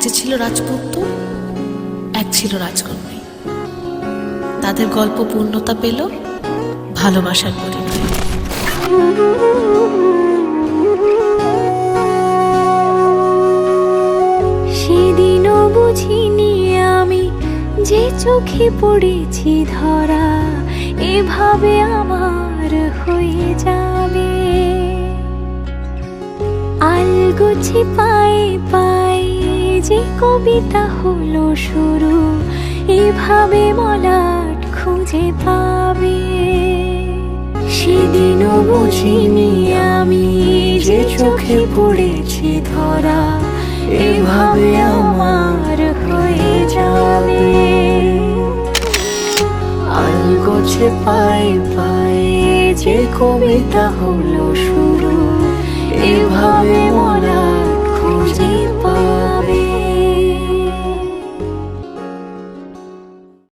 যে ছিল রাজপুত্র, এক ছিল রাজকন্যা। তাদের গল্প পূর্ণতা পেল ভালোবাসার পরিণয়ে। সেদিনও বুঝিনি আমি যে চোখে পড়েছি ধরা, এভাবে আমার হয়ে যাবে। আলগোছে পায়ে পায়ে যে কবিতা হলো শুরু, এভাবে মলাট খুঁজে পাবে। সেদিনও বুঝিনি আমি যে চোখে পড়েছি ধরা, এভাবে আমার হয়ে যাবে। আলগোছে পায়ে পায়ে যে কবিতা হলো শুরু, এভাবে